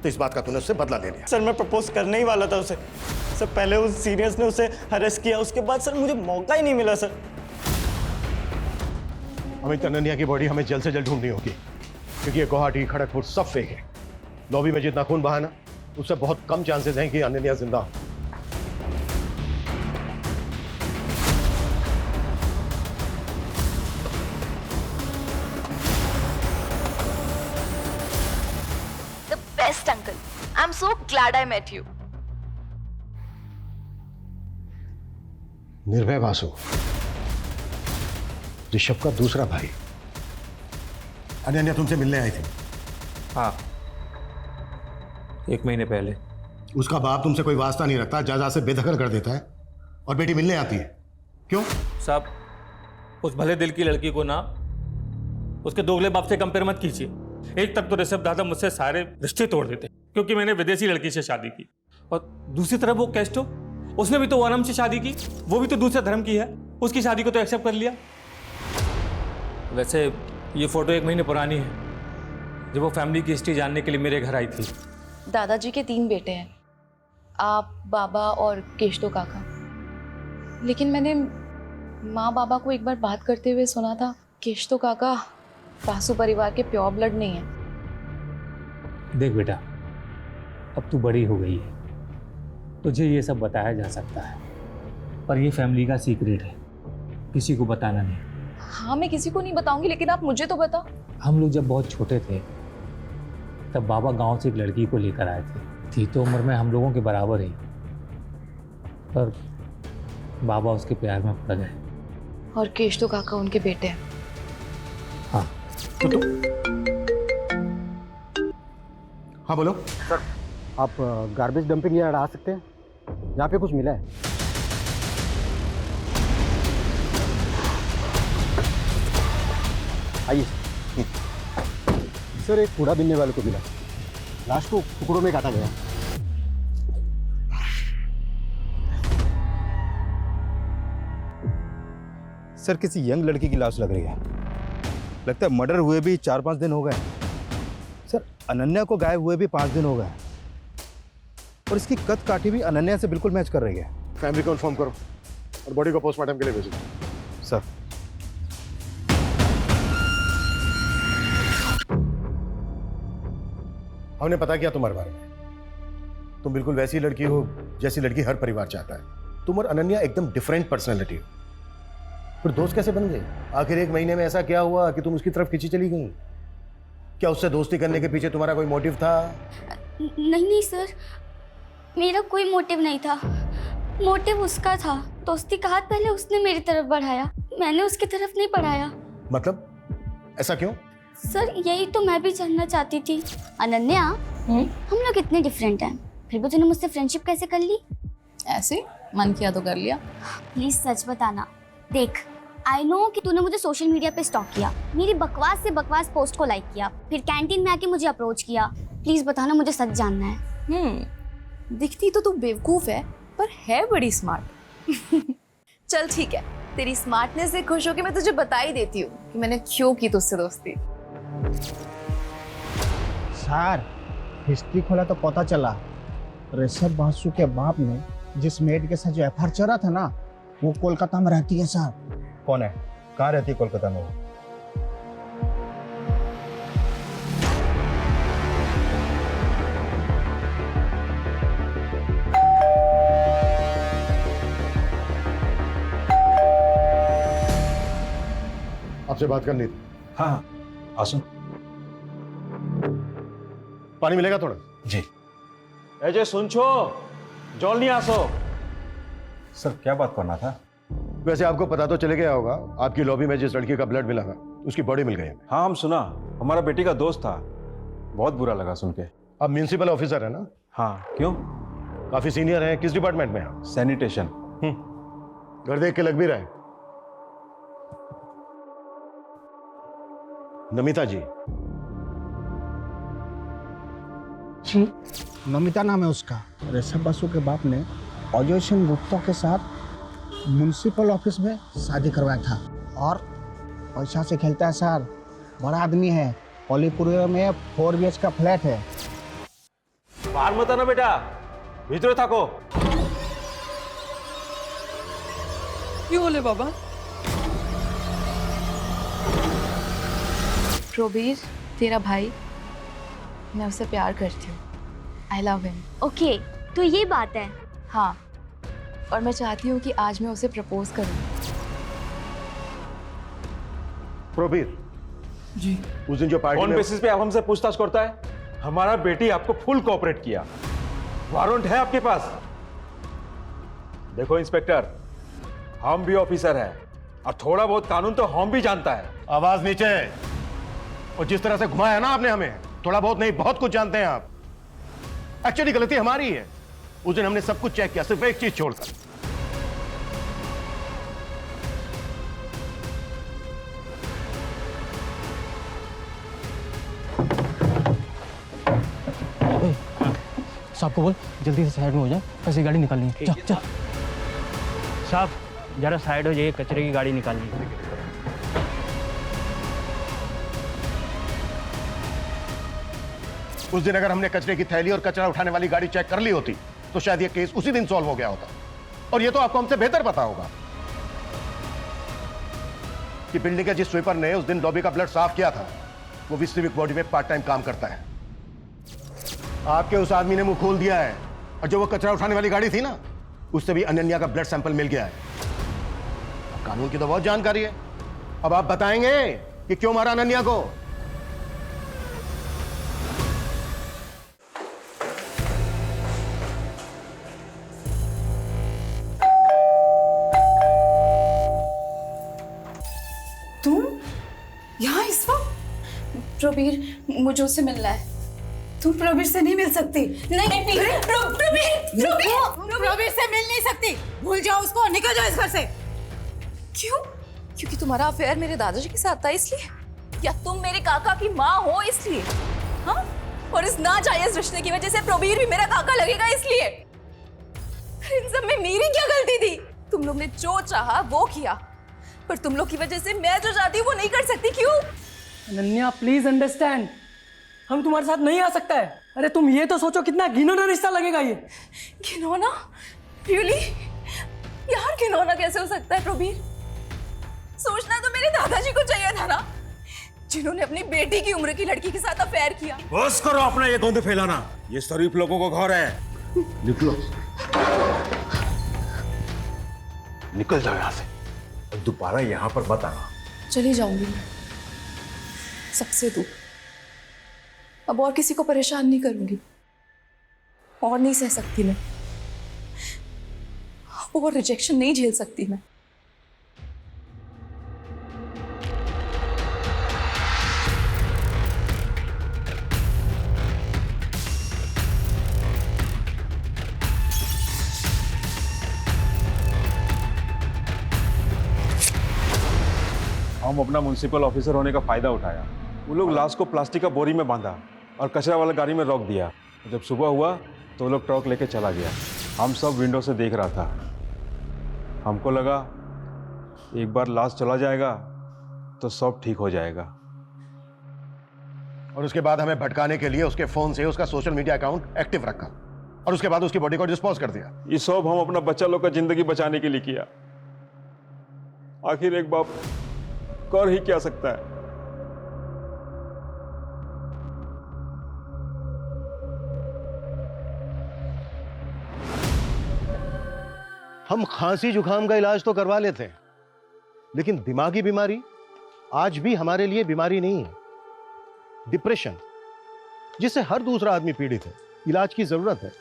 H: तो इस बात का तूने उससे बदला ले लिया।
I: सर मैं प्रपोज करने ही वाला था उसे। सर पहले उस सीनियर्स ने उसे हरेस किया, उसके बाद सर मुझे मौका ही नहीं मिला सर।
H: अमित, अनन्या की बॉडी हमें जल्द से जल्द ढूंढनी होगी, क्योंकि ये गुवाहाटी, खड़गपुर सब फेक है। लॉबी में जितना खून बहाना, उससे बहुत कम चांसेस हैं कि अनन्या जिंदा हो।
B: I am so glad I met you.
H: Nirbhay Vasu, Rishabh का दूसरा भाई। अनन्या तुमसे मिलने आई थी।
J: हाँ, 1 महीने पहले।
H: उसका बाप तुमसे कोई वास्ता नहीं रखता, जायदाद से बेदखल कर देता है और बेटी मिलने आती है। क्यों?
N: साहब, उस भले दिल की लड़की को ना उसके दोगले बाप से कंपेयर मत कीजिए। एक तक तो ऋषभ दादा मुझसे सारे रिश्ते तोड़ देते क्योंकि मैंने विदेशी लड़की से शादी की, और दूसरी तरफ वो केस्टो, उसने भी तो वनम से शादी की, वो भी तो दूसरे धर्म की है, उसकी शादी को तो एक्सेप्ट कर लिया। वैसे ये फोटो 1 महीने पुरानी है, जब वो फैमिली की हिस्ट्री जानने के लिए मेरे घर आई थी।
B: दादाजी के 3 बेटे हैं, आप, बाबा और केशतो काका। लेकिन मैंने माँ बाबा को एक बार बात करते हुए सुना था, केशतो काका वासु परिवार के प्योर ब्लड नहीं है।
N: देख बेटा, अब तू बड़ी हो गई है, तुझे ये सब बताया जा सकता है, पर ये फैमिली का सीक्रेट है, किसी को बताना नहीं।
B: हाँ, मैं किसी को नहीं बताऊंगी, लेकिन आप मुझे तो बताओ।
N: हम लोग जब बहुत छोटे थे तब बाबा गांव से एक लड़की को लेकर आए थे। थी तो उम्र में हम लोगों के बराबर ही, पर बाबा उसके प्यार में पड़ गए।
B: और केशतो काका उनके बेटे हैं।
N: हाँ।
H: हाँ बोलो
L: सर। आप गार्बेज डंपिंग यार्ड आ सकते हैं? यहाँ पे कुछ मिला है। आइए सर, एक कूड़ा बीनने वाले को मिला, लाश को टुकड़ों में काटा गया।
J: सर, किसी यंग लड़की की लाश लग रही है। लगता है मर्डर हुए भी 4-5 दिन हो गए। सर, अनन्या को गायब हुए भी 5 दिन हो गए, और इसकी कद काठी भी अनन्या से बिल्कुल मैच कर रही है।
H: फैमिली को इन्फॉर्म करो और बॉडी को पोस्टमार्टम के लिए भेजो।
J: सर।
H: हमने पता किया तुम्हारे बारे में। तुम बिल्कुल वैसी लड़की हो जैसी लड़की हर परिवार चाहता है। तुम और अनन्या एकदम डिफरेंट पर्सनैलिटी हो। फिर दोस्त कैसे बन गए? आखिर 1 महीने में ऐसा क्या हुआ कि तुम उसकी तरफ खींची चली गई? क्या उससे दोस्ती करने के पीछे तुम्हारा कोई मोटिव था?
C: नहीं सर, मेरा कोई मोटिव नहीं था। मोटिव उसका था। दोस्ती का हाथ पहले उसने मेरी तरफ बढ़ाया, मैंने उसकी तरफ नहीं बढ़ाया।
H: मतलब ऐसा क्यों?
C: सर, यही तो मैं भी जानना चाहती थी। अनन्या, हम लोग इतने डिफरेंट हैं, फिर भी तूने मुझसे फ्रेंडशिप कैसे कर ली?
B: ऐसे मन किया तो कर लिया।
C: प्लीज सच बताना। देख, आई नो कि तूने मुझे सोशल मीडिया पे स्टॉक किया, मेरी बकवास से बकवास पोस्ट को लाइक किया, फिर कैंटीन में आके मुझे अप्रोच किया। प्लीज बताना, मुझे सच जानना है।
B: दिखती तो तू बेवकूफ है, पर है बड़ी स्मार्ट। चल ठीक है, तेरी स्मार्टनेस से खुश होकर मैं तुझे बता ही देती हूँ कि मैंने क्यों की तुझसे दोस्ती।
M: सर, हिस्ट्री खोला तो पता चला ऋषभ बासु के बाप ने जिस मेड के साथ जो एफआईआर चला था ना, वो कोलकाता में रहती है सर।
J: कौन है? कहाँ रहती है कोलकाता में?
H: आपसे बात करनी थी।
E: हाँ, आसो।
H: पानी मिलेगा थोड़ा?
E: जी।
I: अजय सुन छो, जॉल नहीं आसो।
J: सर, क्या बात करना था?
H: वैसे आपको पता तो चले गया होगा, आपकी लॉबी में जिस लड़की का ब्लड मिला था उसकी बॉडी मिल गई है।
J: हाँ, हम सुना, हमारा बेटी का दोस्त था। बहुत बुरा लगा सुन के।
H: आप म्युनिसिपल ऑफिसर है ना?
J: हाँ, क्यों?
H: काफी सीनियर हैं। किस डिपार्टमेंट में हैं?
J: सैनिटेशन।
H: घर देख के लग भी रहा है। नमिता जी।
M: नमिता नाम है उसका। ऋषभ बासु के बाप ने अजय सिंह गुप्ता के साथ म्युनिसिपल ऑफिस में शादी करवाया था, और पैसा से खेलता है सर। बड़ा आदमी है, कोलीपुर में 4 BH का फ्लैट है।
I: बाहर मत आना बेटा, भीतर थाको।
K: क्यों बोले बाबा?
B: प्रोबीर, तेरा भाई, मैं उससे प्यार करती हूँ। आई लव हिम।
C: ओके, तो ये बात है।
B: हाँ, और मैं चाहती हूँ कि आज मैं उसे प्रपोज करूँ।
H: प्रोबीर
I: जी।
H: उस दिन जो पार्टी
I: कौन
H: में
I: बेसिस पे आप हमसे पूछताछ करता है?
J: हमारा बेटी आपको फुल कोऑपरेट किया। वारंट है आपके पास। देखो इंस्पेक्टर, हम भी ऑफिसर हैं और थोड़ा बहुत कानून तो हम भी जानता है।
H: आवाज नीचे। और जिस तरह से घुमाया ना आपने हमें, थोड़ा बहुत नहीं बहुत कुछ जानते हैं आप। एक्चुअली गलती हमारी है। उस दिन हमने सब कुछ चेक किया, सिर्फ एक चीज छोड़कर।
O: साहब को बोल जल्दी से साइड में हो जाए, ऐसी गाड़ी निकालनी है। चल चल।
I: साहब जरा साइड हो जाइए, कचरे की गाड़ी निकालनी है।
H: उस दिन अगर हमने कचरे की थैली और कचरा उठाने वाली गाड़ी चेक कर ली होती तो शायद ये केस उसी दिन सॉल्व हो गया होता। और ये तो आपको हमसे बेहतर पता होगा कि बिल्डिंग के जिस स्वीपर ने उस दिन लॉबी का ब्लड साफ किया था वो भी सिविक बॉडी में पार्ट टाइम काम करता है। आपके उस आदमी ने मुंह खोल दिया है। और जो वो कचरा उठाने वाली गाड़ी थी ना, उससे भी अनन्या का ब्लड सैंपल मिल गया है। कानून की तो बहुत जानकारी है। अब आप बताएंगे कि क्यों मारा अनन्या को?
K: तुम यहाँ इस वक्त?
B: प्रबीर, मुझे उससे मिलना है।
K: तुम प्रबीर से नहीं मिल सकती।
B: नहीं
K: प्रबीर से मिल नहीं सकती। भूल जाओ उसको, निकल जाओ इस घर से।
B: क्यों? क्योंकि तुम्हारा अफेयर मेरे दादाजी के साथ था इसलिए, या तुम मेरे काका की माँ हो इसलिए? हाँ? और इस नाजायज रिश्ते की वजह से प्रबीर भी मेरा काका लगेगा इसलिए? इन सब में मेरी क्या गलती थी? तुम लोग ने जो चाहा वो किया, पर तुम लोग की वजह से मैं जो चाहती हूँ वो नहीं कर सकती। क्यों?
O: अनन्या प्लीज अंडरस्टैंड, हम तुम्हारे साथ नहीं आ सकता है। अरे तुम ये तो सोचो कितना घिनौना रिश्ता लगेगा ये।
B: घिनौना? रियली? यार घिनौना कैसे हो सकता है प्रबीर? सोचना तो मेरे दादाजी को चाहिए था ना, जिन्होंने अपनी बेटी की उम्र की लड़की के साथ अफेयर किया।
J: बस करो अपना ये गोंद फैलाना। ये शरीफ लोगों को घर है।
H: निकलो।
J: निकल जाओ यहाँ से। दोबारा यहाँ पर मत आना।
B: चली जाऊंगी मैं, सबसे दूर। अब और किसी को परेशान नहीं करूंगी, और नहीं सह सकती मैं, और रिजेक्शन नहीं झेल सकती मैं।
J: हम अपना म्युनिसिपल ऑफिसर होने का फायदा उठाया। वो लोग लाश को प्लास्टिक का बोरी में बांधा और कचरा वाला गाड़ी में रोक दिया। जब सुबह हुआ तो वो लोग ट्रक लेके चला गया। हम सब विंडो से देख रहा था। हमको लगा एक बार लाश चला जाएगा तो सब ठीक हो जाएगा।
H: और उसके बाद हमें भटकाने के लिए उसके फोन से उसका सोशल मीडिया अकाउंट एक्टिव रखा और उसके बाद उसकी बॉडी को डिस्पोज कर दिया।
J: ये सब हम अपना बच्चा लोग का जिंदगी बचाने के लिए किया। आखिर एक बाप कर ही क्या सकता है।
H: हम खांसी जुकाम का इलाज तो करवा लेते हैं, लेकिन दिमागी बीमारी आज भी हमारे लिए बीमारी नहीं है। डिप्रेशन, जिससे हर दूसरा आदमी पीड़ित है, इलाज की जरूरत है।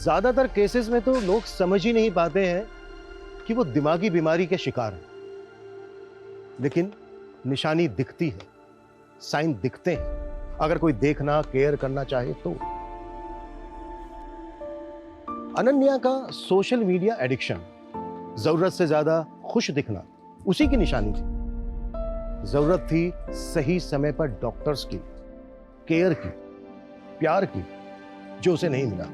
H: ज्यादातर केसेस में तो लोग समझ ही नहीं पाते हैं कि वो दिमागी बीमारी के शिकार हैं। लेकिन निशानी दिखती है, साइन दिखते हैं, अगर कोई देखना केयर करना चाहे तो। अनन्या का सोशल मीडिया एडिक्शन, जरूरत से ज्यादा खुश दिखना, उसी की निशानी थी। जरूरत थी सही समय पर डॉक्टर्स की, केयर की, प्यार की, जो उसे नहीं मिला।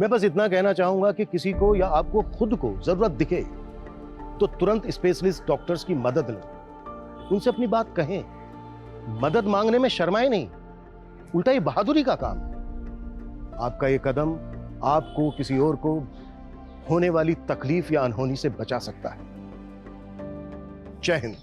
H: मैं बस इतना कहना चाहूंगा कि किसी को या आपको खुद को जरूरत दिखे तो तुरंत स्पेशलिस्ट डॉक्टर्स की मदद लें, उनसे अपनी बात कहें। मदद मांगने में शर्माए नहीं, उल्टा ये बहादुरी का काम है। आपका ये कदम आपको किसी और को होने वाली तकलीफ या अनहोनी से बचा सकता है। जय हिंद।